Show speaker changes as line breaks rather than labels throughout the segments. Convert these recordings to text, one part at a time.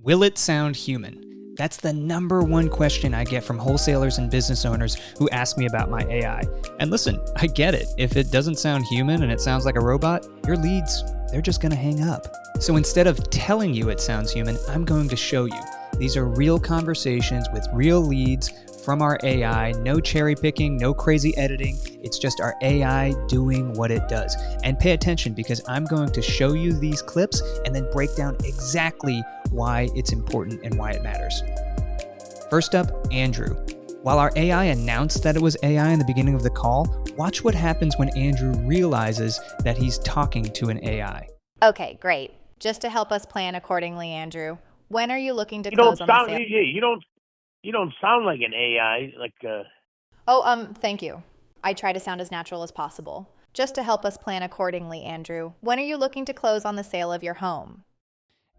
Will it sound human? That's the number one question I get from wholesalers and business owners who ask me about my AI. And listen, I get it. If it doesn't sound human and it sounds like a robot, your leads, they're just gonna hang up. So instead of telling you it sounds human, I'm going to show you. These are real conversations with real leads from our AI, no cherry picking, no crazy editing. It's just our AI doing what it does. And pay attention because I'm going to show you these clips and then break down exactly why it's important and why it matters. First up, Andrew. While our AI announced that it was AI in the beginning of the call, watch what happens when Andrew realizes that he's talking to an AI.
Okay, great. Just to help us plan accordingly, Andrew, when are you looking to close on the sale?
You don't sound like an AI,
Thank you. I try to sound as natural as possible. Just to help us plan accordingly, Andrew, when are you looking to close on the sale of your home?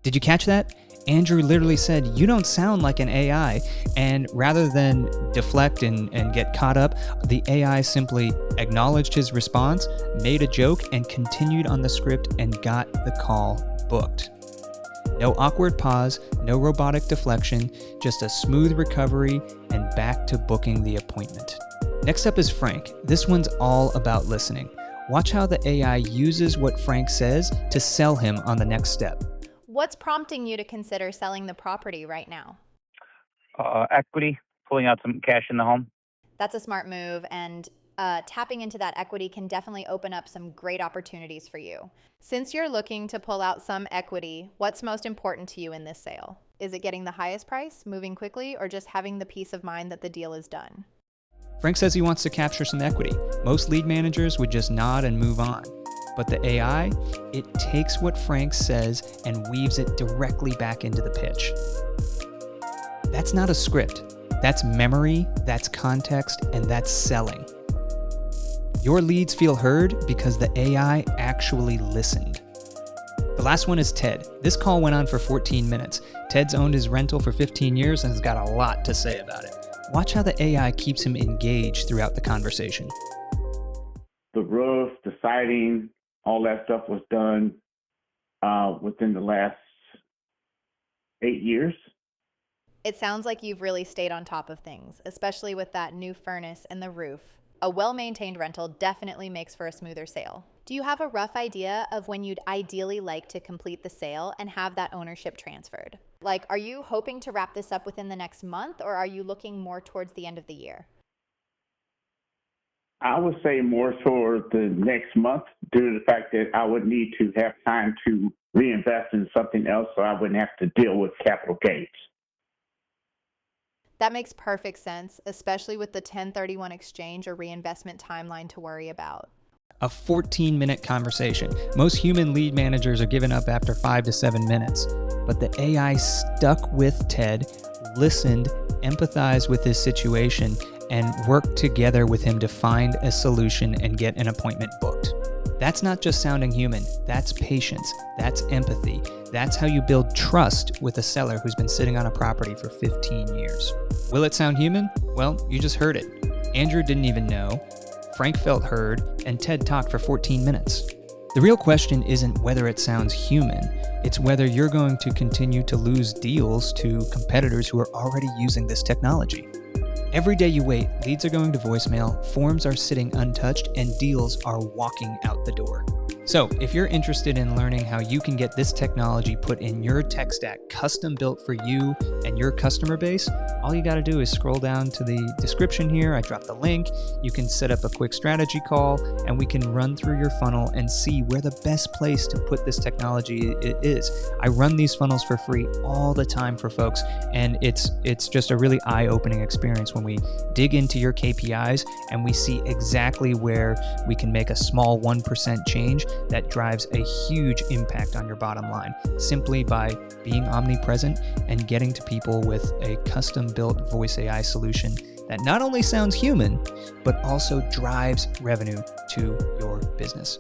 Did you catch that? Andrew literally said, you don't sound like an AI. And rather than deflect and get caught up, the AI simply acknowledged his response, made a joke, and continued on the script and got the call booked. No awkward pause, no robotic deflection, just a smooth recovery and back to booking the appointment. Next up is Frank. This one's all about listening. Watch how the AI uses what Frank says to sell him on the next step.
What's prompting you to consider selling the property right now?
Equity, pulling out some cash in the home.
That's a smart move, and tapping into that equity can definitely open up some great opportunities for you. Since you're looking to pull out some equity, what's most important to you in this sale? Is it getting the highest price, moving quickly, or just having the peace of mind that the deal is done?
Frank says he wants to capture some equity. Most lead managers would just nod and move on. But the AI, it takes what Frank says and weaves it directly back into the pitch. That's not a script. That's memory, that's context, and that's selling. Your leads feel heard because the AI actually listened. The last one is Ted. This call went on for 14 minutes. Ted's owned his rental for 15 years and has got a lot to say about it. Watch how the AI keeps him engaged throughout the conversation.
The roof, the siding, all that stuff was done within the last 8 years.
It sounds like you've really stayed on top of things, especially with that new furnace and the roof. A well-maintained rental definitely makes for a smoother sale. Do you have a rough idea of when you'd ideally like to complete the sale and have that ownership transferred? Like, are you hoping to wrap this up within the next month, or are you looking more towards the end of the year?
I would say more toward the next month due to the fact that I would need to have time to reinvest in something else so I wouldn't have to deal with capital gains.
That makes perfect sense, especially with the 1031 exchange or reinvestment timeline to worry about.
A 14-minute conversation. Most human lead managers are giving up after 5 to 7 minutes. But the AI stuck with Ted, listened, empathized with his situation, and worked together with him to find a solution and get an appointment booked. That's not just sounding human, that's patience, that's empathy. That's how you build trust with a seller who's been sitting on a property for 15 years. Will it sound human? Well, you just heard it. Andrew didn't even know, Frank felt heard, and Ted talked for 14 minutes. The real question isn't whether it sounds human, it's whether you're going to continue to lose deals to competitors who are already using this technology. Every day you wait, leads are going to voicemail, forms are sitting untouched, and deals are walking out the door. So if you're interested in learning how you can get this technology put in your tech stack, custom built for you and your customer base, all you got to do is scroll down to the description here. I dropped the link. You can set up a quick strategy call and we can run through your funnel and see where the best place to put this technology is. I run these funnels for free all the time for folks, and it's just a really eye-opening experience when we dig into your KPIs and we see exactly where we can make a small 1% change that drives a huge impact on your bottom line simply by being omnipresent and getting to people with a custom-built voice AI solution that not only sounds human, but also drives revenue to your business.